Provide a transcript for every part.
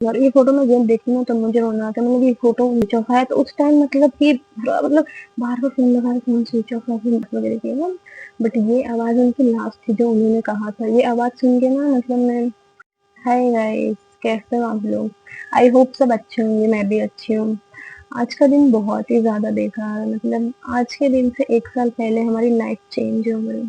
और ये फोटो मैं जब देखी ना तो मुझे रोना आता है। मतलब ये फोटो स्विच ऑफ है तो उस टाइम मतलब कि मतलब बार बार फोन लगा फोन स्विच ऑफ वगैरह किया। बट ये आवाज उनकी लास्ट थी जो उन्होंने कहा था। ये आवाज सुन के ना मतलब मैं, हाय गाइस, कैसे हो आप लोग? आई होप सब अच्छे होंगे, मैं भी अच्छी हूँ। आज का दिन बहुत ही ज्यादा बेकार है। मतलब आज के दिन से एक साल पहले हमारी लाइफ चेंज हो गई।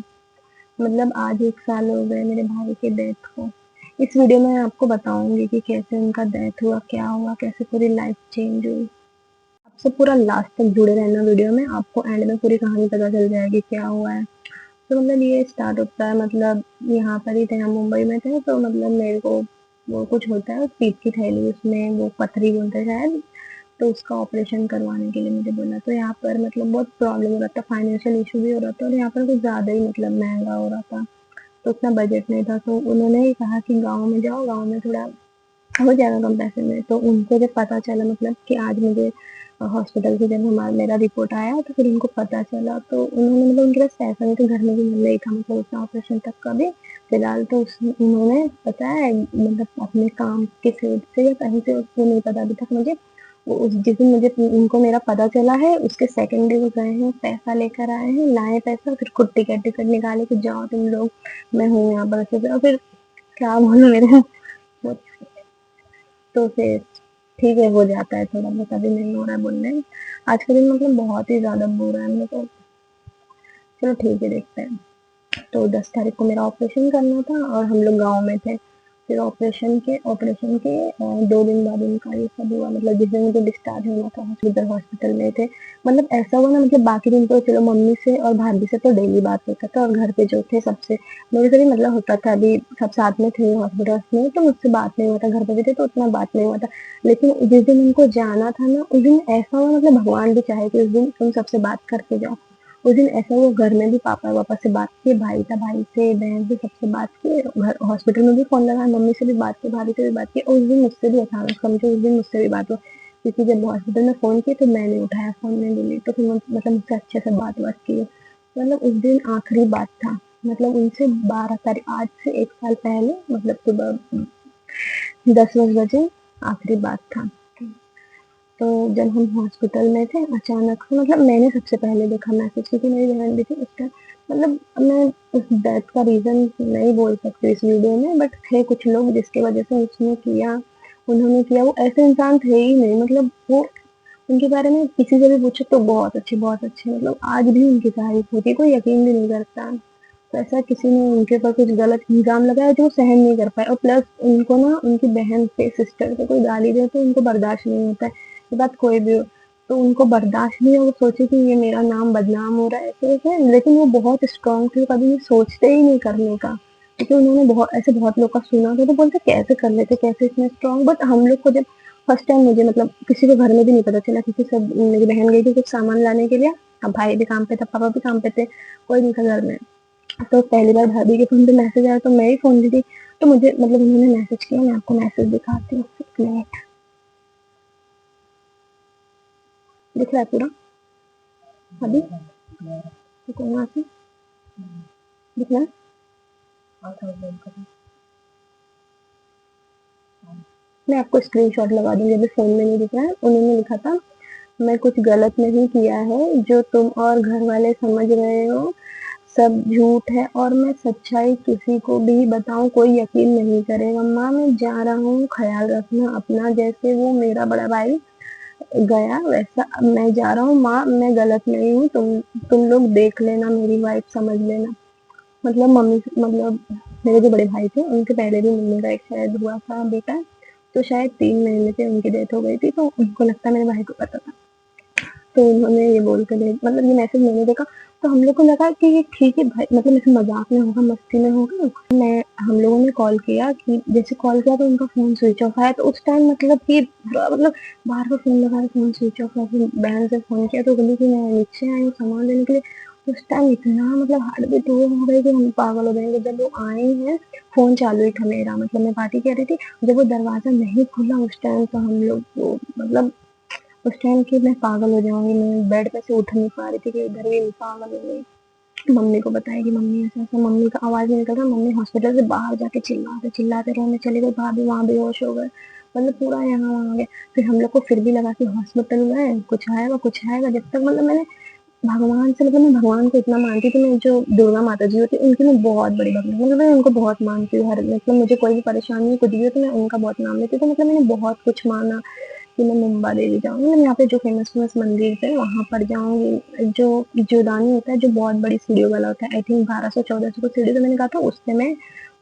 मतलब आज एक साल हो गए मेरे भाई के डेथ को। इस वीडियो में मैं आपको बताऊंगी कि कैसे उनका डेथ हुआ, क्या हुआ, कैसे पूरी लाइफ चेंज हुई। आपसे पूरा लास्ट तक जुड़े रहना वीडियो में, आपको एंड में पूरी कहानी पता चल जाएगी क्या हुआ है। तो मतलब ये स्टार्ट होता है, मतलब यहाँ पर ही थे, हम मुंबई में थे। तो मतलब मेरे को वो कुछ होता है पीठ की थैली, उसमें वो पथरी बोलते हैं शायद। तो उसका ऑपरेशन करवाने के लिए मुझे बोला। तो यहाँ पर मतलब बहुत प्रॉब्लम हो रहा था, फाइनेंशियल इशू भी हो रहा था और यहाँ पर कुछ ज़्यादा ही मतलब महंगा हो रहा था। तो उतना बजट नहीं था। तो उन्होंने ही कहा कि गाँव में जाओ, गाँव में थोड़ा हो जाएगा कम पैसे में। तो उनको जब पता चला मतलब कि आज मुझे हॉस्पिटल से जब हमारा मेरा रिपोर्ट आया तो फिर उनको पता चला। तो उन्होंने मतलब उनके पास पैसा नहीं था, घर में भी मिल रही था मतलब उतना ऑपरेशन तक का भी फिलहाल। तो उन्होंने पता है मतलब अपने काम के सेट से या कहीं से, उसको नहीं पता अभी तक मुझे। वो उस जिस दिन मुझे उनको मेरा पता चला है उसके सेकंड डे वो गए हैं, पैसा लेकर आए हैं, लाए पैसा, फिर खुद टिकट टिकट निकाले कि जाओ तुम लोग, मैं हूँ यहाँ पर अच्छे से। और फिर क्या बोलूं मेरे, तो फिर ठीक है, हो जाता है थोड़ा बहुत, अभी नहीं हो रहा है बोलने। आज का दिन मतलब बहुत ही ज्यादा बुरा है मेरे को। चलो ठीक है, देखते हैं। तो 10 तारीख को मेरा ऑपरेशन करना था और हम लोग गांव में थे। फिर ऑपरेशन के 2 दिन बाद उनका ये सब हुआ। मतलब जिस दिन मुझे डिस्चार्ज होना था हॉस्पिटल हॉस्पिटल में थे। मतलब ऐसा हुआ ना, मतलब बाकी दिन तो चलो मम्मी से और भाभी से तो डेली बात होता था और घर पे जो थे सबसे मेरे से भी मतलब होता था। अभी सब साथ में थे हॉस्पिटल में तो मुझसे बात नहीं हुआ था, घर पे भी थे तो उतना बात नहीं हुआ था। लेकिन जिस दिन उनको जाना था ना उस दिन ऐसा हुआ, मतलब भगवान भी चाहे कि उस दिन तुम सबसे बात करके जाओ। उस दिन ऐसा हुआ, घर में भी पापा पापा से बात की, भाई था भाई से, बहन से, सबसे बात की, घर हॉस्पिटल में भी फोन लगाया, मम्मी से भी बात की, भाभी से भी बात की। और उस दिन मुझसे भी अचानक समझो उस दिन मुझसे भी बात हुआ। क्योंकि जब हॉस्पिटल में फोन किया तो मैंने उठाया फोन, में बोली तो फिर मतलब मुझसे अच्छे से बात की है। मतलब उस दिन आखिरी बात था। मतलब उनसे 12 तारीख, आज से एक साल पहले, मतलब सुबह 10 बजे आखिरी बात था। तो जब हम हॉस्पिटल में थे अचानक से, मतलब मैंने सबसे पहले देखा मैसेज, क्योंकि मेरी बहन भी थी उस टाइम। मतलब मैं उस डेथ का रीजन नहीं बोल सकती इस वीडियो में, बट थे कुछ लोग जिसकी वजह से उसने किया, उन्होंने किया। वो ऐसे इंसान थे ही नहीं, मतलब वो उनके बारे में किसी से भी पूछो तो बहुत अच्छे बहुत अच्छे, मतलब आज भी उनकी तारीफ होती है, कोई यकीन भी नहीं करता। तो ऐसा किसी ने उनके ऊपर कुछ गलत इल्जाम लगाया जो वो सहन नहीं कर पाए। और प्लस उनको ना उनकी बहन से, सिस्टर से कोई गाली दे तो उनको बर्दाश्त नहीं होता है। ये बात कोई भी हो, तो उनको बर्दाश्त नहीं है। वो सोचे कि ये मेरा नाम बदनाम हो रहा है ऐसे वैसे, लेकिन वो बहुत स्ट्रांग थे, कभी ये सोचते ही नहीं करने का। क्योंकि उन्होंने बहुत ऐसे बहुत लोग का सुना था तो बोलते कैसे कर लेते, कैसे इतने स्ट्रांग। बट हम लोग को जब फर्स्ट टाइम, मुझे मतलब किसी को घर में भी नहीं पता चला, क्योंकि सब, मेरी बहन गई थी कुछ सामान लाने के लिए, अब भाई भी काम पे था, पापा भी काम पे थे, कोई नहीं था घर में। तो पहली बार भाभी के फोन पे मैसेज आया तो मैं ही फोन दी थी। तो मुझे मतलब उन्होंने मैसेज किया, मैं आपको मैसेज दिखाती हूँ, एक मिनट। दिख रहा है पूरा अभी? देखो यहाँ से दिख रहा है। मैं आपको स्क्रीनशॉट लगा दूंगी, अभी फोन में नहीं दिख रहा है। उन्होंने लिखा था, मैं कुछ गलत नहीं किया है, जो तुम और घर वाले समझ रहे हो सब झूठ है, और मैं सच्चाई किसी को भी बताऊं कोई यकीन नहीं करेगा। माँ मैं जा रहा हूँ, ख्याल रखना अपना। जैसे वो मेरा बड़ा भाई गया वैसा अब मैं जा रहा हूँ। माँ मैं गलत नहीं हूँ, तुम लोग देख लेना, मेरी वाइफ समझ लेना। मतलब मम्मी, मतलब मेरे जो बड़े भाई थे उनके पहले भी मम्मी का एक शायद हुआ था बेटा। तो शायद 3 महीने से उनकी डेथ हो गई थी, तो उनको लगता है मेरे भाई को पता था। तो उन्होंने ये बोल कर मतलब ये मैसेज मैंने देखा। तो हम लोग को लगा कि ये ठीक है भाई, मतलब इसे मजाक में होगा, मस्ती में होगा। मैं हम लोगों ने कॉल किया, कि जैसे कॉल किया तो उनका फोन स्विच ऑफ आया। तो उस टाइम मतलब कि मतलब बार बार फोन लगा, फोन स्विच ऑफ है। फिर बहन से फोन किया तो बोली कि मैं नीचे आई हूँ सामान लेने के लिए। उस टाइम इतना मतलब हार्ट बीट हो गई कि हम पागल हो जाएंगे। जब वो आए हैं, फोन चालू ही था मेरा, मतलब मैं पार्टी कर रही थी। जब वो दरवाजा नहीं खुला उस टाइम, तो हम लोग को मतलब उस टाइम की मैं पागल हो जाऊंगी, मैं बेड पे से उठ नहीं पा रही थी कि इधर भी पागल हो गई। मम्मी को बताया कि मम्मी ऐसा ऐसा, मम्मी का आवाज नहीं निकल रहा। मम्मी हॉस्पिटल से बाहर जाके चिल्लाते चिल्लाते रोने चले गए, भाभी वहां बेहोश हो गए। मतलब पूरा यहाँ वहाँ गए। फिर हम लोग को फिर भी लगा कि हॉस्पिटल गए, कुछ आएगा कुछ आएगा, जब तक मतलब मैंने भगवान से, मतलब मैं भगवान को इतना मानती थी, मैं जो दुर्गा माता जी होती उनकी मैं बहुत बड़ी भक्त हूँ, मतलब मैं उनको बहुत मानती हूँ, हर मतलब मुझे कोई भी परेशानी कुछ भी हो तो मैं उनका बहुत नाम लेती हूँ। तो मतलब मैंने बहुत कुछ माना कि मैं मुंबा देवी जाऊंगी, मतलब यहाँ पे जो फेमस फेमस मंदिर है वहां पर जाऊंगी। जो जीवदानी होता है, जो बहुत बड़ी सीढ़ियों वाला होता है, आई थिंक 1200 1400 की सीढ़ी, तो मैंने कहा था उससे मैं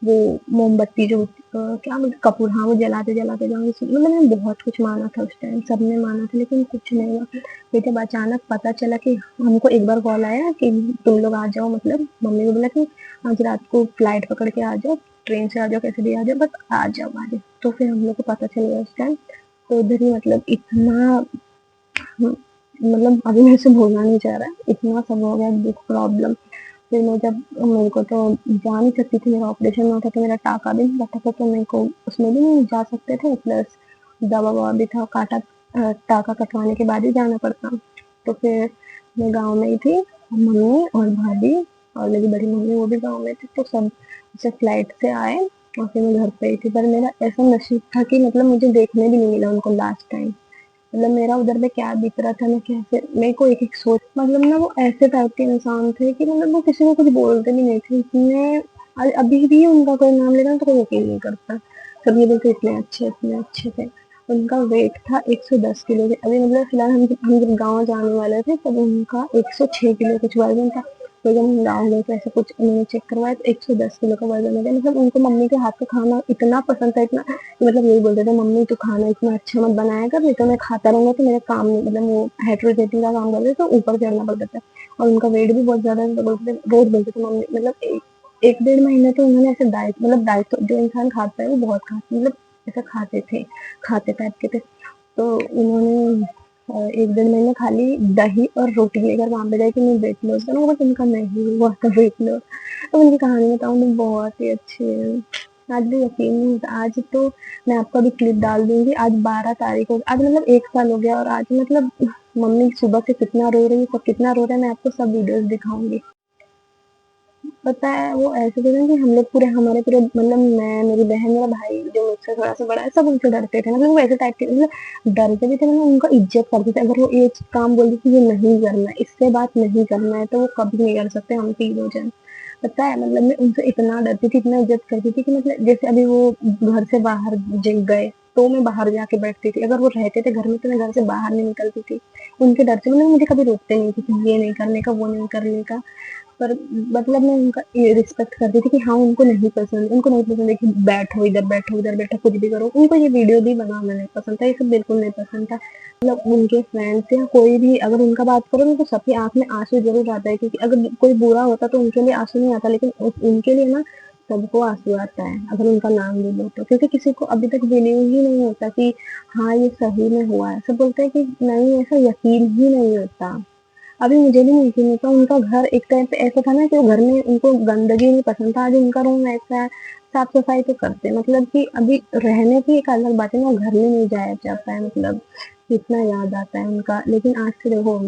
वो मोमबत्ती जो क्या बोलते कपूर, हाँ वो जलाते जलाते जाऊंगी। मतलब मैंने बहुत कुछ माना था उस टाइम, सबने माना था, लेकिन कुछ नहीं हुआ। फिर जब अचानक पता चला कि हमको एक बार कॉल आया कि तुम लोग आ जाओ, मतलब मम्मी को बोला कि आज रात को फ्लाइट पकड़ के आ जाओ, ट्रेन से आ जाओ, कैसे भी आ जाओ, बस आ जाओ आ जाओ। तो फिर हम लोग को पता चल गया उस टाइम। तो उधर ही मतलब इतना, मतलब अभी मेरे से भूलना नहीं चाह रहा है, इतना सब हो गया दुख प्रॉब्लम। फिर मैं जब, मेरे को तो जा नहीं सकती थी, मेरा ऑपरेशन हुआ था तो मेरा टाका भी नहीं लगा था, तो मेरे को उसमें भी नहीं जा सकते थे, प्लस दवा ववा भी था, काटा टाका कटवाने के बाद ही जाना पड़ता। तो फिर मैं गांव में ही थी, मम्मी और भाभी और मेरी बड़ी मम्मी वो भी गांव में थी, तो सब से फ्लाइट से आए और फिर मैं घर पे ही थी। पर मेरा ऐसा नसीब था कि मतलब मुझे देखने भी नहीं मिला उनको लास्ट टाइम। मतलब मेरा उधर पे क्या बीत रहा था, मैं कैसे, मेरे को एक एक सोच, मतलब ना वो ऐसे टाइप के इंसान थे कि मतलब वो किसी को कुछ बोलते भी नहीं थे इतने। अभी भी उनका कोई नाम लेना तो कोई यकीन नहीं करता, सभी बोलते इतने अच्छे थे। उनका वेट था 110 किलो के, अभी मतलब फिलहाल हम जब गाँव जाने वाले थे तब उनका 106 किलो कुछ वजन था। तो जब हम गाँव गए तो ऐसा कुछ उन्होंने चेक करवाया तो 110 किलो का वजन हो गया। मतलब उनको मम्मी के हाथ का खाना इतना पसंद था, इतना, मतलब यही बोलते थे मम्मी तू खाना इतना अच्छा मत बनाया कर, नहीं तो मैं खाता रहूंगा तो मेरा काम नहीं, मतलब वो हेट्रोजेटिंग का काम करते तो ऊपर चढ़ना पड़ता था। और उनका वेट भी बहुत ज्यादा था, तो बोलते थे, रोज बोलते थे मम्मी, मतलब एक डेढ़ महीने तो उन्होंने ऐसे डाइट, मतलब डाइट तो जो इंसान खाता है वो बहुत खाते, मतलब ऐसा खाते थे, खाते टाइप के थे। तो उन्होंने एक डेढ़ महीने खाली दही और रोटी लेकर वहां पे गए कि मैं वेट लॉस करूँ, बट उनका नहीं हुआ था वेट लॉस। तो उनकी कहानी बताऊँ तो बहुत ही अच्छी है, आज भी यकीन नहीं होता। आज तो मैं आपको अभी क्लिप डाल दूंगी, आज 12 तारीख हो, आज मतलब 1 साल हो गया, और आज मतलब मम्मी सुबह से कितना रो रही है, सब कितना रो रहे हैं, मैं आपको सब वीडियोस दिखाऊंगी। पता है वो ऐसे थे ना कि हम लोग पूरे, हमारे पूरे, मतलब मैं, मेरी बहन, मेरा भाई जो मुझसे थोड़ा सा बड़ा है, सब उनसे डरते थे, मतलब वो ऐसे टाइप के, मतलब डरते भी थे, मतलब उनका इज्जत करते थे। अगर वो एक काम बोलते कि ये नहीं करना है, इससे बात नहीं करना है, तो वो कभी नहीं कर सकते, हम तीनों जन। पता है मतलब मैं उनसे इतना डरती थी, इतना इज्जत करती थी कि मतलब जैसे अभी वो घर से बाहर गए तो मैं बाहर जाके बैठती थी, अगर वो रहते थे घर में तो मैं घर से बाहर नहीं निकलती थी उनके डर से। मतलब मुझे कभी रोकते नहीं थे कि ये नहीं करने का, वो नहीं करने का। पर मतलब मैं उनका ये रिस्पेक्ट करती थी कि हाँ उनको नहीं पसंद, उनको नहीं पसंद है कि बैठो इधर, बैठो उधर, बैठो कुछ भी करो, उनको ये वीडियो भी बनाना नहीं पसंद था, ये सब बिल्कुल नहीं पसंद था। मतलब उनके फ्रेंड्स या कोई भी अगर उनका बात करो ना तो सबकी आंख में आंसू जरूर आता है, क्योंकि अगर कोई बुरा होता तो उनके लिए आंसू नहीं आता, लेकिन उनके लिए ना सबको आंसू आता है अगर उनका नाम ले लो तो, क्योंकि किसी को अभी तक बिलीव ही नहीं होता कि हाँ ये सही में हुआ है। सब बोलते हैं कि नहीं, ऐसा यकीन ही नहीं होता। अभी मुझे भी नहीं चाहिए था, उनका घर एक टाइम पे ऐसा था ना कि वो घर में उनको गंदगी नहीं पसंद था, आज उनका रूम ऐसा है, साफ सफाई तो करते हैं, मतलब कि अभी रहने की एक अलग बात है ना, घर में नहीं जाया जाता है, मतलब इतना याद आता है उनका। लेकिन आज से देखो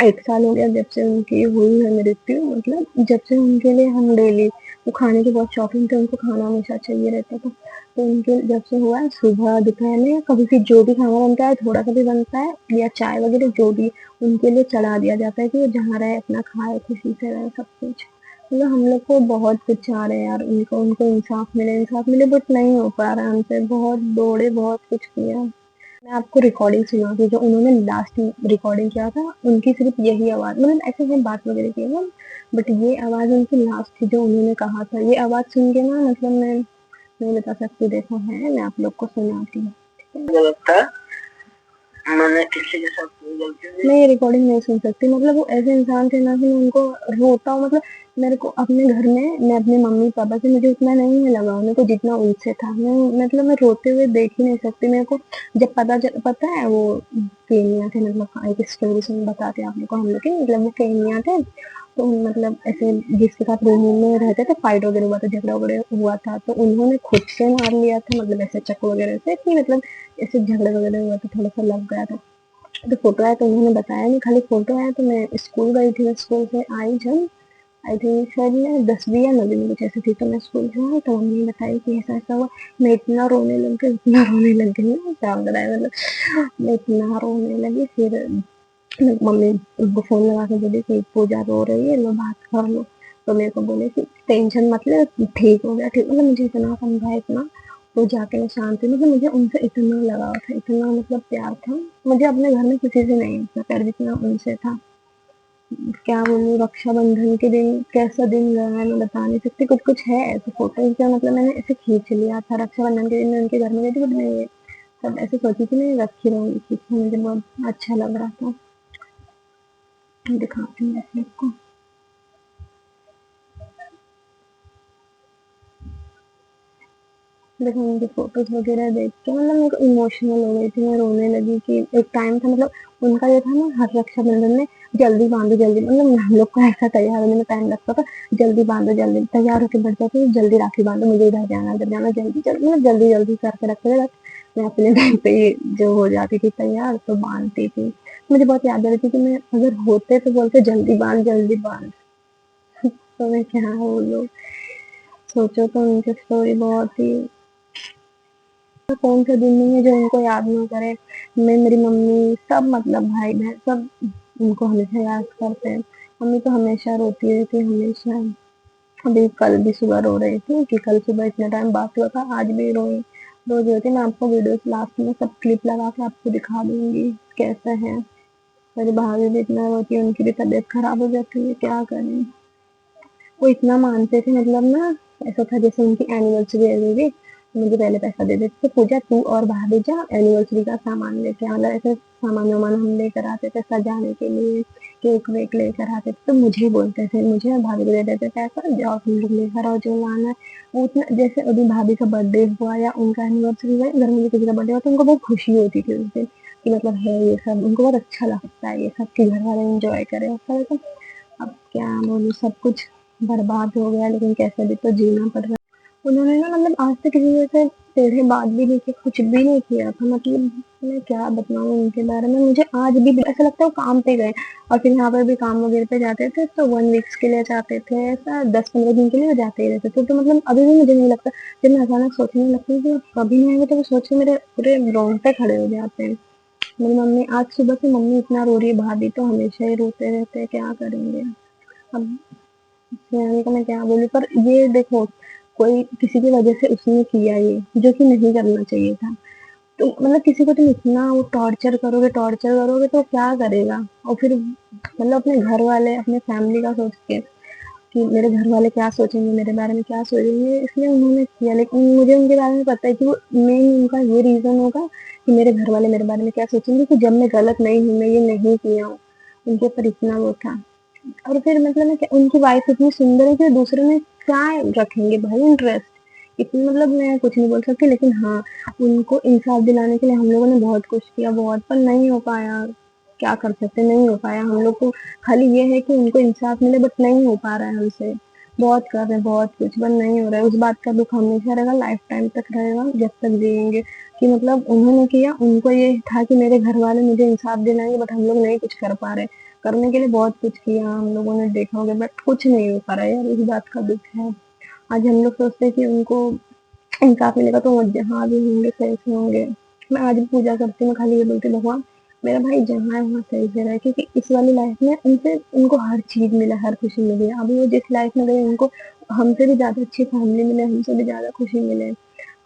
1 साल हो गया जब से उनकी हुई है मृत्यु, मतलब जब से उनके लिए हम डेली, वो खाने के बहुत शौकीन थे, उनको खाना हमेशा चाहिए रहता था, तो उनके जब से हुआ है सुबह दोपहर में कभी भी जो भी खाना बनता है, थोड़ा सा भी बनता है या चाय वगैरह जो भी, उनके लिए चढ़ा दिया जाता है कि वो जहाँ रहे अपना खाए, खुशी से रहे, सब कुछ। मतलब हम लोग को बहुत कुछ चाह रहे हैं यार, उनको उनको इंसाफ मिले, इंसाफ मिले, बट नहीं हो पा रहा है हमसे, बहुत दौड़े, बहुत कुछ किया। मैं आपको रिकॉर्डिंग सुनाती हूँ जो उन्होंने लास्ट रिकॉर्डिंग किया था, उनकी सिर्फ यही आवाज, मतलब ऐसे हम बात वगैरह की है, बट ये आवाज उनकी लास्ट थी जो उन्होंने कहा था। ये आवाज सुन के ना, मतलब मैं नहीं बता सकती, देखो है, मैं आप लोग को सुनाती हूँ। लगता है मैंने किसी के साथ कोई गलती नहीं, मैं ये रिकॉर्डिंग नहीं सुन सकती, मतलब वो ऐसे इंसान थे ना कि मैं उनको रोता हूँ, मतलब मेरे को अपने घर में, मैं अपने मम्मी पापा से मुझे उतना नहीं है लगा, मेरे को जितना उनसे था, मैं मतलब मैं रोते हुए देख ही नहीं सकती। मेरे को जब पता है वो केनिया थे, मतलब एक स्टोरी सुन बताते हैं आप लोग को, हम लोग के मतलब वो केनिया थे, तो मतलब ऐसे जिसके साथ रूम में रहते थे, फाइट वगैरह हुआ था, झगड़ा वगैरह हुआ था, तो उन्होंने खुद से मार लिया था, मतलब ऐसे चक्कू वगैरह से, कि मतलब ऐसे झगड़ा वगैरह हुआ था, थोड़ा सा लग गया था। तो फोटो आया तो उन्होंने बताया नहीं, खाली फोटो आया तो मैं स्कूल गई थी, मैं स्कूल से आई जब आई थिंक शायद मैं 10वीं या 9वीं में कुछ ऐसे थी, तो मैं स्कूल से आई तो मम्मी ने बताई कि ऐसा-ऐसा हुआ। मैं इतना रोने लग गई, इतना रोने लग गई ना, क्या बताएँ मतलब मैं इतना रोने लगी। फिर मम्मी उनको फ़ोन लगा के बोली कि पूजा रो रही है, लो बात कर लो। तो मेरे को बोले कि टेंशन मत ले, ठीक हो गया, ठीक मतलब मुझे इतना समझाया इतना, तो जाके मैं शांत हुई। मतलब मुझे उनसे इतना लगाव था, इतना मतलब प्यार था, मुझे अपने घर में किसी से नहीं इतना प्यार जितना उनसे था। क्या बोलूँ, रक्षाबंधन के दिन कैसा दिन गया है मैं बता नहीं सकती। कुछ-कुछ है ऐसे फ़ोटोज़ जो मतलब मैंने ऐसे खींच लिया था। रक्षाबंधन के दिन मैं उनके घर में गई थी, बट मैं ये सब ऐसे सोची थी मैं रख ही रहूँगी, क्योंकि मुझे बहुत अच्छा लग रहा था। दिखाती हूँ मैं आपको। देखो उनकी फ़ोटोज़ वगैरह देख के मतलब मेरे को इमोशनल हो गई थी, मैं रोने लगी कि एक टाइम था मतलब उनका ये था ना हर रक्षाबंधन में जल्दी बाँधो जल्दी, मतलब हम लोग को ऐसा तैयार होने में टाइम लगता था, जल्दी बाँधो जल्दी, तैयार होके बैठ जाते थे, जल्दी राखी बाँधो, मुझे इधर जाना जल्दी जल्दी, मतलब जल्दी-जल्दी करके रखते थे, बट मैं अपने टाइम पे ही जो हो जाती थी तैयार तो बाँधती थी। मुझे बहुत याद आ रही थी कि मैं अगर होते तो बोलते जल्दी बाँध, तो मैं क्या बोलूँ? सोचो तो उनकी स्टोरी बहुत ही कौन सा दिन नहीं है जो उनको याद ना करे। मैं, मेरी मम्मी सब मतलब भाई-बहन सब उनको हमेशा याद करते हैं। मम्मी तो हमेशा रोती रहती है, हमेशा। अभी कल भी सुबह रो रही थी कि कल सुबह इतना टाइम बात हुआ था, आज भी रोई। रोज़ रोती है। मैं आपको वीडियोज़ लास्ट में सब क्लिप लगा के आपको दिखा दूँगी कैसा है। मेरी भाभी भी इतना रोती है, उनकी भी तबीयत खराब हो जाती है, क्या करें। वो इतना मानते थे मतलब ना, ऐसा था जैसे उनकी एनिवर्सरी आएगी, मुझे पहले पैसा दे देते थे, पूजा तू और भाभी जा एनिवर्सरी का सामान लेके आ, मतलब ऐसे सामान वामान हम लेकर आते थे सजाने के लिए, केक वेक लेकर आते थे, तो मुझे ही बोलते थे, मुझे और भाभी को दे देते पैसा, जाओ तुम लोग लेकर आओ जो लाना है। वो उतना जैसे अभी भाभी का बर्थडे हुआ या उनका एनिवर्सरी हुआ, घर में भी किसी का बर्थडे हुआ, तो उनको बहुत खुशी होती थी उस दिन कि मतलब है ये सब, उनको बहुत अच्छा लगता है ये सब कि घर वाले एंजॉय करें उस तरह का। अब क्या बोलूँ, सब कुछ बर्बाद हो गया, लेकिन कैसे भी तो जीना पड़ रहा है। उन्होंने ना मतलब आज तक किसी से टेढ़े बात भी नहीं की, कुछ भी नहीं किया था, मतलब मैं क्या बताऊँ उनके बारे में। मुझे आज भी ऐसा लगता है वो काम पे गए और फिर यहाँ पर भी काम वगैरह पे जाते थे, तो 1 वीक्स के लिए जाते थे, ऐसा 10-15 दिन के लिए वो जाते ही रहते थे। तो मतलब अभी भी मुझे नहीं लगता, जब मैं अचानक सोचने लगती हूँ कि वो कभी नहीं आएँगे, तो वो सोच के मेरे पूरे रोंगटे खड़े हो जाते हैं। मेरी मम्मी आज सुबह से मम्मी इतना रो रही है, भाभी तो हमेशा ही रोते रहते हैं, क्या करेंगे। अब यानी कि मैं क्या बोलूँ, पर ये देखो कोई किसी की वजह से उसने किया ये, जो कि नहीं करना चाहिए था। तो मतलब किसी को तुम इतना वो टॉर्चर करोगे तो क्या करेगा? और फिर मतलब अपने घर वाले, अपने फैमिली का सोच के कि मेरे घर वाले क्या सोचेंगे, मेरे बारे में क्या सोचेंगे, इसलिए उन्होंने किया। लेकिन मुझे उनके बारे में पता है कि वो मेन उनका ये रीज़न होगा कि मेरे घर वाले मेरे बारे में क्या सोचेंगे, कि जब मैं गलत नहीं हूँ, मैं ये नहीं किया हूँ। उनके ऊपर इतना वो था। और फिर मतलब मैं उनकी वाइफ इतनी सुंदर है कि दूसरे में क्या रखेंगे भाई इंटरेस्ट। इतनी मतलब मैं कुछ नहीं बोल सकती, लेकिन हाँ उनको इंसाफ दिलाने के लिए हम लोगों ने बहुत कुछ किया, बहुत, पर नहीं हो पाया। क्या कर सकते, नहीं हो पाया। हम लोग को खाली ये है कि उनको इंसाफ मिले, बट नहीं हो पा रहा है हमसे। बहुत कर रहे हैं बहुत कुछ, पर नहीं हो रहा है। उस बात का दुख हमेशा रहेगा, लाइफ टाइम तक रहेगा, जब तक जिएंगे। कि मतलब उन्होंने किया, उनको ये था कि मेरे घर वाले मुझे इंसाफ दिलाएंगे, बट हम लोग नहीं कुछ कर पा रहे। करने के लिए बहुत कुछ किया हम लोगों ने, देखा होगा, बट कुछ नहीं हो पा रहा है यार, इस बात का दुख है। आज हम लोग सोचते हैं कि उनको इंसाफ मिलेगा तो वो जहाँ भी होंगे सही से होंगे। मैं आज भी पूजा करती हूँ, मैं खाली ये बोलती हूँ भगवान मेरा भाई जहाँ है वहाँ सही से रहे, क्योंकि इस वाली लाइफ में उनसे उनको हर चीज मिला, हर खुशी मिली है। अभी वो जिस लाइफ में गए उनको हमसे भी ज्यादा अच्छी फैमिली मिले, हमसे भी ज्यादा खुशी मिले,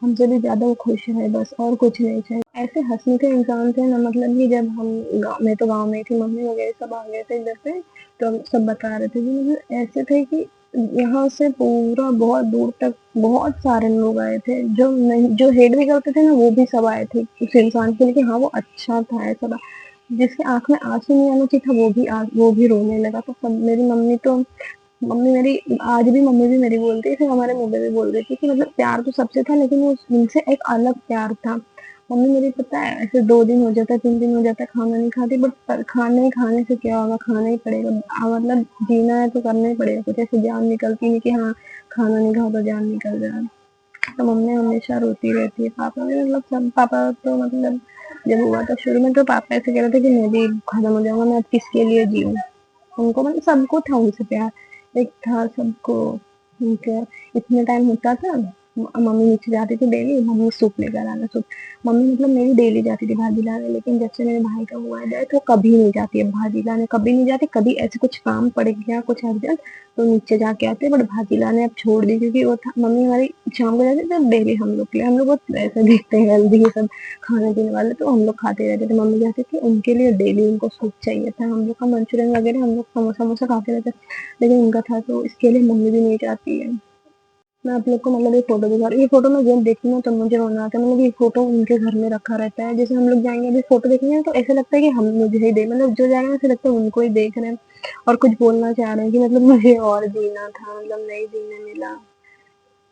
हमसे भी ज़्यादा वो खुश है, बस और कुछ नहीं चाहिए। ऐसे हँसमुखे इंसान थे ना, मतलब कि जब हम गाँव, मैं तो गाँव में ही थी, मम्मी वगैरह सब आ गए थे इधर पे, तो हम सब बता रहे थे कि मतलब ऐसे थे कि यहाँ से पूरा बहुत दूर तक बहुत सारे लोग आए थे, जो नहीं, जो हेट भी करते थे ना, वो भी सब आए थे उस इंसान के लिए कि हाँ वो अच्छा था, ऐसा था। जिसके आँख में आँसू नहीं आना चाहिए था, वो भी रोने लगा। तो सब, मेरी मम्मी तो, मम्मी मेरी आज भी, मम्मी भी मेरी बोलती है, फिर हमारे मुँह पे भी बोल रही थी कि मतलब प्यार तो सबसे था, लेकिन वो उनसे एक अलग प्यार था। मम्मी मेरी पता है ऐसे 2 दिन हो जाता है, 3 दिन हो जाता है खाना नहीं खाती, बट खाने से क्या होगा, खाना ही पड़ेगा। मतलब जीना है तो करना ही पड़ेगा कुछ, ऐसे जान निकलती नहीं कि हाँ खाना नहीं खाओ तो जान निकल जाए। तो मम्मी हमेशा रोती रहती है। पापा भी मतलब सब, पापा तो मतलब जब हुआ था शुरू में, तो पापा ऐसे कह रहे थे कि मैं भी खत्म हो जाऊंगा, मैं अब किसके लिए जीऊँ। उनको मतलब सबको था उनसे प्यार, एक था सबको, ठीक है, इतने टाइम होता था, मम्मी नीचे जाती थी डेली, मम्मी सूप लेकर आना सूप। मम्मी मतलब मेरी डेली जाती थी भाजी लाने, लेकिन जब से मेरे भाई का हुआ है तो कभी नहीं जाती है भाजी लाने, कभी नहीं जाती। कभी ऐसे कुछ काम पड़ गया कुछ अर्जेंट तो नीचे जाके आते, बट भाजी लाने अब छोड़ दी, क्योंकि वो था मम्मी हमारी शाम को जाती थी डेली हम लोग के लिए, हम लोग बहुत ऐसे देखते हैं हेल्दी ये सब खाने पीने वाले, तो हम लोग खाते रहते थे। मम्मी जाती थी उनके लिए डेली, उनको सूप चाहिए था, हम लोग का मंचूरियन वगैरह हम लोग समोसा वमोसा खाते रहते, लेकिन उनका था तो इसके लिए मम्मी भी नहीं चाहती है। मैं आप लोग को मतलब ये फोटो दिखा रही हूँ, ये फोटो मैं जब देखती हूँ तो मुझे रोना आता है। मतलब ये फोटो उनके घर में रखा रहता है, जैसे हम लोग जाएंगे अभी फोटो देखने तो ऐसा लगता है कि हम मुझे ही दे, मतलब जो जाएगा ऐसा लगता है उनको ही देख रहे हैं और कुछ बोलना चाह रहे हैं कि मतलब मुझे और जीना था, मतलब नहीं जीने मिला।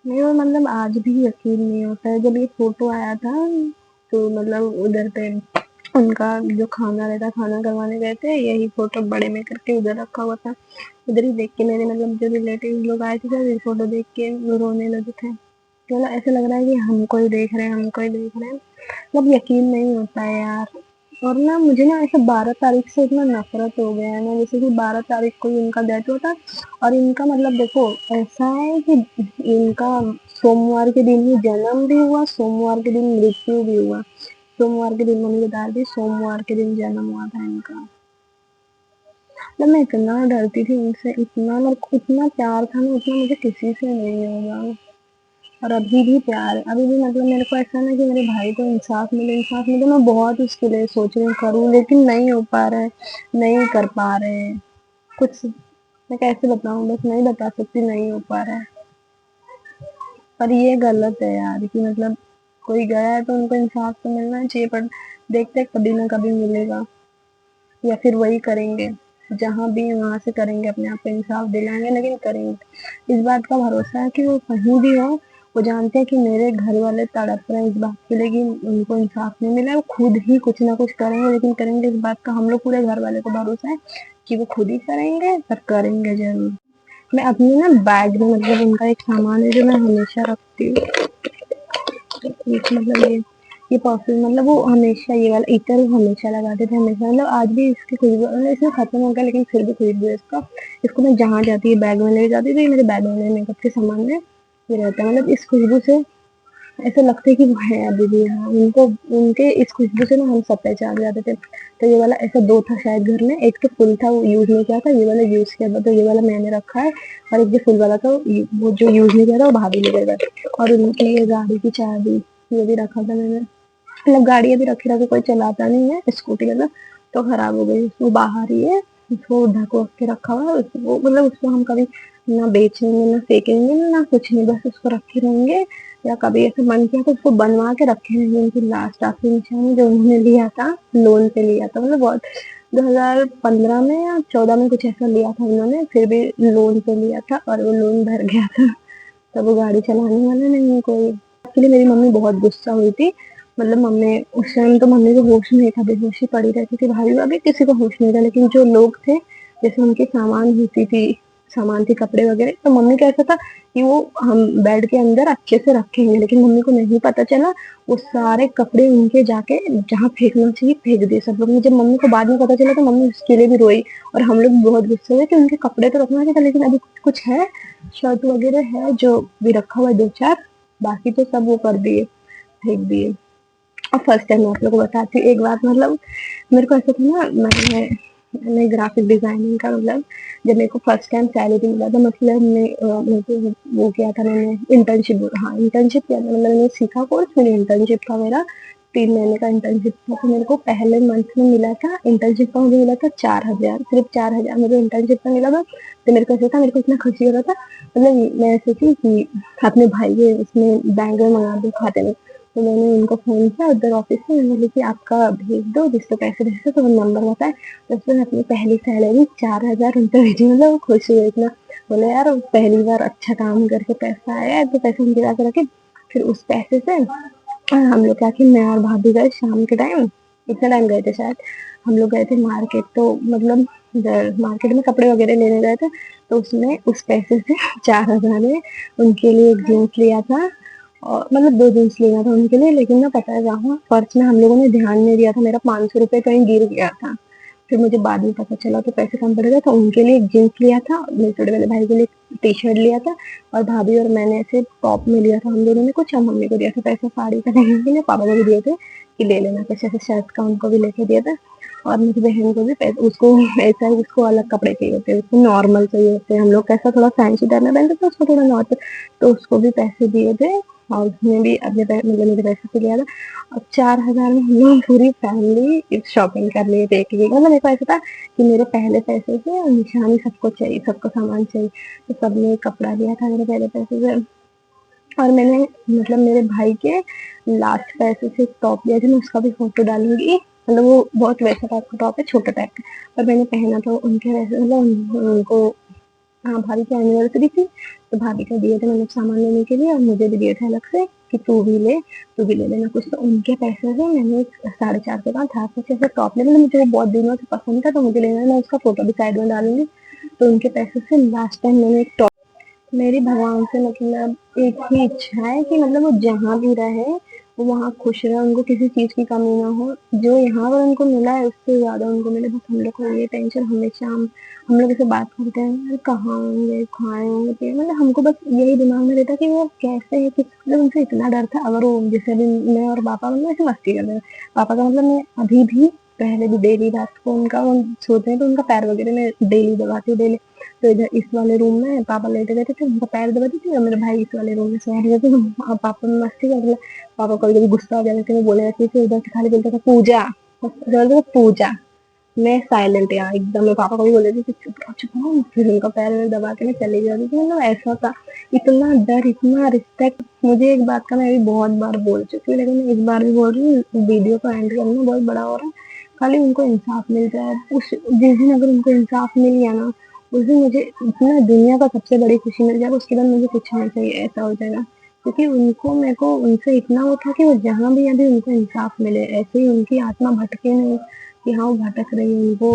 नहीं वो मतलब आज भी यकीन नहीं होता है। जब ये फोटो आया था तो मतलब उधर पे उनका जो खाना रहता, खाना करवाने गए थे, यही फोटो बड़े में करके उधर रखा हुआ था। उधर ही देख के मेरे मतलब जो रिलेटिव लोग आए थे सब ये फोटो देख के वो रोने लगे थे। तो मतलब ऐसा लग रहा है कि हमको ही देख रहे हैं, हमको ही देख रहे हैं, मतलब यकीन नहीं होता है यार। और ना मुझे ना ऐसे 12 तारीख से इतना नफरत हो गया है ना, जैसे कि 12 तारीख को ही इनका डेथ हुआ था, और इनका मतलब देखो ऐसा है कि इनका सोमवार के दिन ही जन्म भी हुआ, सोमवार के दिन मृत्यु भी हुआ। सोमवार के दिन मम्मी बता रही थी, सोमवार के दिन जन्म हुआ था इनका। मतलब मैं इतना डरती थी उनसे, इतना मेरे को इतना प्यार था ना, उतना मुझे किसी से नहीं होगा। और अभी भी प्यार है, अभी भी मतलब मेरे को ऐसा ना कि मेरे भाई को इंसाफ मिले, इंसाफ मिले, मैं बहुत उसके लिए सोच रही हूँ करूँ, लेकिन नहीं हो पा रहा है, नहीं कर पा रहे हैं कुछ। मैं कैसे बताऊँ, बस नहीं बता सकती, नहीं हो पा रहा है। पर ये गलत है यार कि मतलब कोई गया है तो उनको इंसाफ तो मिलना चाहिए, पर देखते हैं कभी ना कभी मिलेगा, या फिर वही करेंगे जहाँ भी है वहां से करेंगे, अपने आप को इंसाफ दिलाएंगे, लेकिन करेंगे। इस बात का भरोसा है कि वो कहीं भी हो, वो जानते हैं कि मेरे घर वाले तड़प रहे हैं इस बात के लिए कि उनको इंसाफ नहीं मिला है, वो खुद ही कुछ ना कुछ करेंगे, लेकिन करेंगे, इस बात का हम लोग पूरे घर वाले को भरोसा है कि वो खुद ही करेंगे, पर करेंगे जरूर। मैं अपनी ना बैग में मतलब उनका एक सामान है जो मैं हमेशा रखती हूँ, एक मतलब ये परफ्यूम, मतलब वो हमेशा ये वाला इतर वो हमेशा लगाते थे, हमेशा, मतलब आज भी इसकी खुशबू मतलब इसमें खत्म हो गया लेकिन फिर भी खुशबू है इसका। इसको मैं जहाँ जाती है बैग में ले जाती थी, मेरे बैग में मेकअप के सामान में ये रहता है, मतलब इस खुशबू से ऐसा लगता है कि वो है अभी भी यहाँ, उनको उनके इस खुशबू से ना हम सब पहचान जाते थे। तो ये वाला ऐसा दो था शायद घर में, एक तो फुल था वो यूज नहीं किया था, ये वाला यूज किया था, तो ये वाला मैंने रखा है, और एक जो फुल वाला था वो जो यूज नहीं किया था वो भाभी ले गए थे। और उनकी ये गाड़ी की चाबी ये भी रखा था मैंने, मतलब गाड़ी अभी रखे रखे कोई चलाता नहीं है, स्कूटी मतलब, तो खराब हो गई, वो बाहर ही है, उसको ढक वक के रखा हुआ है, उसको मतलब उसको हम कभी ना बेचेंगे ना फेंकेंगे ना कुछ नहीं, बस उसको रखे रहेंगे, या कभी ऐसा मन किया तो उसको बनवा के रखे रहेंगे। उनकी लास्ट आखिरी निशानी जो उन्होंने लिया था, लोन पे लिया था, मतलब बहुत 2015 में या 14 में कुछ ऐसा लिया था उन्होंने, फिर भी लोन पे लिया था और वो लोन भर गया था, तब वो गाड़ी चलाने वाला नहीं कोई। एक्चुअली मेरी मम्मी बहुत गुस्सा हुई थी, मतलब मम्मी उस टाइम तो मम्मी को होश नहीं था, बेहोशी पड़ी रहती थी, भाई अभी किसी को होश नहीं था, लेकिन जो लोग थे जैसे उनके सामान होती थी, सामान थी कपड़े वगैरह, तो मम्मी का ऐसा था कि वो हम बेड के अंदर अच्छे से रखेंगे, लेकिन मम्मी को नहीं पता चला, वो सारे कपड़े उनके जाके जहाँ फेंकना चाहिए फेंक दिए सब लोग। जब मम्मी को बाद में पता चला तो मम्मी उसके लिए भी रोई, और हम लोग बहुत गुस्से हुए कि उनके कपड़े तो रखना चाहिए था, लेकिन अभी कुछ है, शर्ट वगैरह है जो भी रखा हुआ है दो चार, बाकी तो सब वो कर दिए, फेंक दिए। और फर्स्ट टाइम मैं आप लोग को बताती हूँ एक बात, मतलब मेरे को ऐसा था ना, मैंने ग्राफिक डिजाइनिंग का मतलब जब मेरे को फर्स्ट टाइम सैलरी मिला था, मतलब मेरे को वो किया था मैंने इंटर्नशिप, हाँ इंटर्नशिप किया था, मतलब मैंने सीखा कोर्स, मेरी इंटर्नशिप था मेरा 3 महीने का इंटर्नशिप था, तो मेरे को पहले मंथ में मिला था इंटर्नशिप का, मुझे मिला था 4,000, सिर्फ 4,000 मुझे इंटर्नशिप का मिला था। तो मेरे को ऐसा था, मेरे को इतना खुशी हो रहा था, मतलब मैं सोची कि अपने भाई के उसमें बैंक में मंगा दूँ खाते में, तो मैंने उनको फोन किया उधर ऑफिस में, मैंने बोली कि आपका भेज दो जिसको पैसे भेजते तो वो नंबर बताए, तो उसने अपनी पहली सैलरी 4,000 उनको भेजी, मतलब वो खुश हुए इतना, बोले यार पहली बार अच्छा काम करके पैसा आया है, तो पैसे उनके पास रखे। फिर उस पैसे से हम लोग क्या कि मैं और भाभी गए शाम के टाइम, इतना टाइम गए थे शायद, हम लोग गए थे मार्केट, तो मतलब मार्केट में कपड़े वगैरह लेने गए थे, तो उसमें उस पैसे से 4,000 में उनके लिए एक जीन्स लिया था, और मतलब 2 जीन्स लेना था उनके लिए, लेकिन ना पता है जहाँ पर्स में हम लोगों ने ध्यान नहीं दिया था, मेरा 500 रुपये कहीं गिर गया था, फिर मुझे बाद में पता चला तो पैसे कम पड़ गए, तो उनके लिए एक जीन्स लिया था, मेरे छोटे वाले भाई के लिए टी शर्ट लिया था, और भाभी और मैंने ऐसे टॉप में लिया था हम दोनों ने कुछ, और मम्मी को दिया था पैसे साड़ी का लेने के लिए, पापा को भी दिए थे कि ले लेना कुछ ऐसे, शर्ट का उनको भी लेके दिया था। और मेरी बहन को भी पैसे, उसको ऐसा है, उसको अलग कपड़े चाहिए होते हैं, उसको नॉर्मल चाहिए होते हैं, हम लोग कैसा थोड़ा फैंसी टाइप में पहनते थे, उसको थोड़ा नॉर्मल, तो उसको भी पैसे दिए थे, और उसने भी अपने मतलब मेरे पैसे से लिया था। और 4,000 में हम लोग पूरी फैमिली शॉपिंग कर लिए थे, एक मतलब मेरे को ऐसा था कि मेरे पहले पैसे से, और निशानी सबको चाहिए, सबको सामान चाहिए, तो सबने कपड़ा लिया था मेरे पहले पैसे से। और मैंने मतलब मेरे भाई के लास्ट पैसे से एक टॉप लिया था, मैं उसका भी फोटो डालूंगी, मतलब वो बहुत वैसा टाइप का टॉप है, छोटा टाइप का, और मैंने पहना था उनके वैसे, मतलब उनको, हाँ भाभी की एनिवर्सरी थी, तो भाभी को दिए थे मैंने सामान लेने के लिए, और मुझे भी दिए थे अलग से कि तू भी ले लेना कुछ, तो उनके पैसे से मैंने 450 का था कुछ ऐसे टॉप ले लिया, मुझे वो बहुत दिनों से पसंद था, तो मुझे लेना है, मैं उसका फोटो भी साइड में डालूंगी। तो उनके पैसे से लास्ट टाइम मैंने एक टॉप, मेरी भगवान से मतलब एक ही इच्छा है कि मतलब वो जहाँ भी रहे वो वहाँ खुश रहे, उनको किसी चीज की कमी ना हो, जो यहाँ पर उनको मिला है उससे ज्यादा उनको मिले, बस हम लोग को ये टेंशन हमेशा, हम लोग ऐसे बात करते हैं यार कहाँ होंगे खाए होंगे मतलब हमको बस यही दिमाग में रहता कि वो कैसे है, किस मतलब उनसे इतना डर था, अगर वो जैसे अभी मैं और पापा मतलब ऐसे मस्ती कर रहे हैं, पापा का मतलब मैं अभी भी, पहले भी डेली रात को उनका वो सोते हैं तो उनका पैर वगैरह मैं डेली दबाती हूँ डेली। तो इधर इस वाले रूम में पापा लेटे रहते थे, उनका पैर दबाती थी, और मेरे भाई इस वाले रूम में सो रहते थे, और पापा में मस्ती कर रहे, पापा कभी कभी गुस्सा हो जाते थे, वो बोले रहते थे, उधर से खाली बोलता था पूजा, पूजा, मैं साइलेंट यार एकदम, मैं पापा को भी बोल रही थी चुप रहो, फिर उनका पैर वैर दबा के मैं चली जाती थी, मतलब ऐसा था, इतना डर इतना रिस्पेक्ट। मुझे एक बात का मैं भी बहुत बार बोल चुकी हूँ, लेकिन मैं इस बार भी बोल रही हूँ, वीडियो को एंड करना बहुत बड़ा हो रहा है, खाली उनको इंसाफ मिल जाए, उस जिस दिन अगर उनको इंसाफ मिल गया ना, उस दिन मुझे इतना दुनिया का सबसे बड़ी खुशी मिल जाएगा, उसके बाद मुझे कुछ नहीं चाहिए, ऐसा हो जाएगा। क्योंकि उनको मेरे को उनसे इतना वो था कि वो जहाँ भी अभी उनको इंसाफ मिले, ऐसे ही उनकी आत्मा भटके नहीं, कि हाँ वो भटक रही है, उनको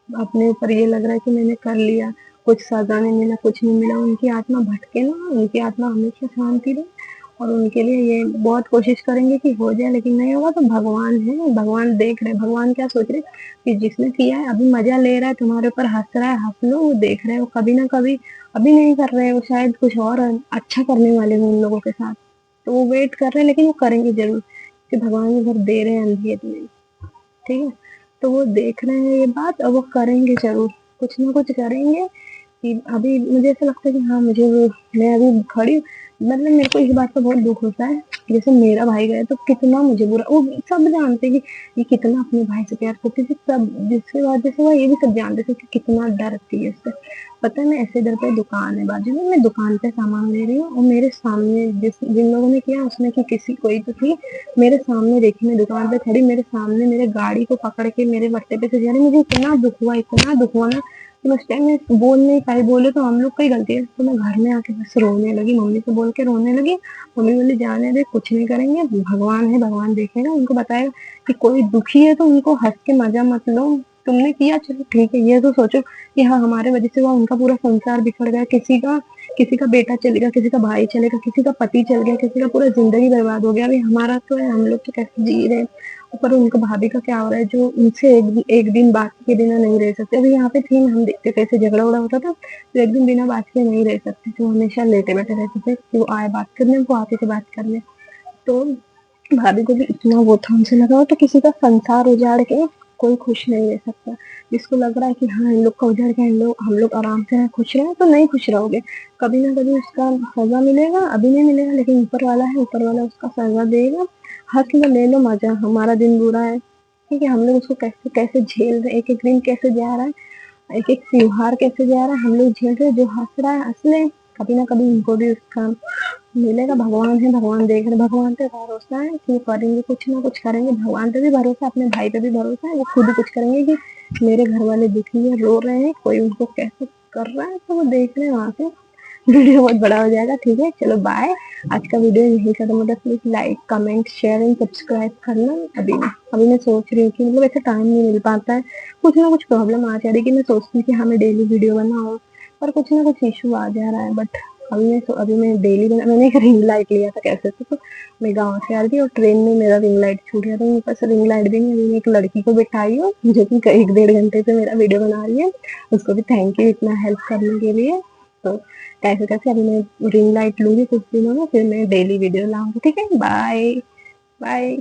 अपने ऊपर ये लग रहा है कि मैंने कर लिया, कुछ सजा नहीं मिला, कुछ नहीं मिला, उनकी आत्मा भटके ना, उनकी आत्मा हमेशा शांति रहे, और उनके लिए ये बहुत कोशिश करेंगे कि हो जाए, लेकिन नहीं होगा तो भगवान है, भगवान देख रहे, भगवान क्या सोच रहे कि जिसने किया है अभी मजा ले रहा है, तुम्हारे ऊपर हंस रहा है, हंस लो, वो देख रहे हो कभी ना कभी, अभी नहीं कर रहे हो, शायद कुछ और अच्छा करने वाले हो उन लोगों के साथ, तो वो वेट कर रहे हैं, लेकिन वो करेंगे जरूर, कि भगवान इधर दे रहे हैं अंधेर में, ठीक है, तो वो देख रहे हैं ये बात, और वो करेंगे जरूर, कुछ ना कुछ करेंगे, कि अभी मुझे ऐसा लगता है कि हाँ मुझे वो, मैं अभी खड़ी मतलब मेरे को इस बात का बहुत दुख होता है, जैसे मेरा भाई गया तो कितना मुझे बुरा, वो सब जानते हैं कि ये कितना अपने भाई से प्यार करती थी, सब जिसके बाद जैसे हुआ ये भी सब जानते थे कि कितना डरती है उससे। पता है मैं ऐसे डर पे, दुकान है बाजू में, मैं दुकान पे सामान ले रही हूँ, और मेरे सामने जिन लोगों ने किया उसमें कि किसी कोई तो थी, मेरे सामने देखी, मैं दुकान पे खड़ी, मेरे सामने मेरे गाड़ी को पकड़ के मेरे बट्टे पे से जा रही, मुझे इतना दुख हुआ ना, तो उस टाइम मैं बोल नहीं पाई, बोले तो हम लोग की गलती है, तो मैं घर में आके बस रोने लगी, मम्मी को बोल के रोने लगी, मम्मी बोली जाने दे कुछ नहीं करेंगे, भगवान है, भगवान देखेगा, उनको बताएगा कि कोई दुखी है तो उनको हंस के मजा मत लो, तुमने किया चलो ठीक है, ये तो सोचो कि हाँ हमारे वजह से वो उनका पूरा संसार बिखर गया, किसी का बेटा चलेगा, किसी का भाई चलेगा, किसी का पति चल गया, किसी का पूरा जिंदगी बर्बाद हो गया, अभी हमारा तो है, हम लोग तो कैसे जी रहे हैं, पर उनको भाभी का क्या हो रहा है, जो उनसे एक दिन बात के बिना नहीं रह सकते, अभी यहाँ पे थी हम देखते कैसे झगड़ा उगड़ा होता था, तो एक दिन बिना बात के नहीं रह सकते थे, वो हमेशा लेटे बैठे रहते थे कि वो आए बात करने, वो आते थे बात करने, तो भाभी को भी इतना वो था, उनसे लगा हो तो किसी का संसार उजाड़ के कोई खुश नहीं रह सकता, जिसको लग रहा है कि हाँ इन लोग का उजाड़ के हम लोग आराम से खुश रहे, तो नहीं खुश रहोगे, कभी ना कभी उसका सजा मिलेगा, अभी नहीं मिलेगा, लेकिन ऊपर वाला है, ऊपर वाला उसका सजा देगा, हंस लो ले लो मजा, हमारा दिन बुरा है, ठीक है, हम लोग उसको कैसे कैसे झेल रहे, एक एक दिन कैसे जा रहा है, एक एक त्योहार कैसे जा रहा है, हम लोग झेल रहे, जो हंस रहा है हंस ले, कभी ना कभी उनको भी उसका मिलेगा, भगवान है, भगवान देख रहे, भगवान पे भरोसा है कि वो करेंगे, कुछ ना कुछ करेंगे, भगवान पे भी भरोसा, अपने भाई पे भी भरोसा है, वो खुद कुछ करेंगे, कि मेरे घर वाले दुखी है, रो रहे हैं, कोई उनको कैसे कर रहा है, तो वो देख रहे हैं वहां से। वीडियो बहुत बड़ा हो जाएगा, ठीक है चलो बाय, आज का वीडियो यही खत्म होता है, please like comment share and subscribe करना। अभी मैं सोच रही हूँ कि मतलब ऐसा टाइम नहीं मिल पाता है, कुछ ना कुछ प्रॉब्लम आ जा रही है, कि मैं सोचती हूँ कि हाँ मैं डेली वीडियो बनाऊँ, पर कुछ ना कुछ इशू आ जा रहा है, बट अभी मैं डेली मैंने एक रिंग लाइट लिया था कैसे तो मैं गाँव से आ रही थी और ट्रेन में मेरा रिंग लाइट छूट गया था, मेरे पास रिंग लाइट भी नहीं। अभी मैं एक लड़की को बिठाई हूँ जो कि 1 डेढ़ घंटे से मेरा वीडियो बना रही है, उसको भी थैंक यू इतना हेल्प करने के लिए। तो कैसे कैसे अभी मैं रिंग लाइट लूंगी कुछ दिनों में, फिर मैं डेली वीडियो लाऊंगी। ठीक है, बाय बाय।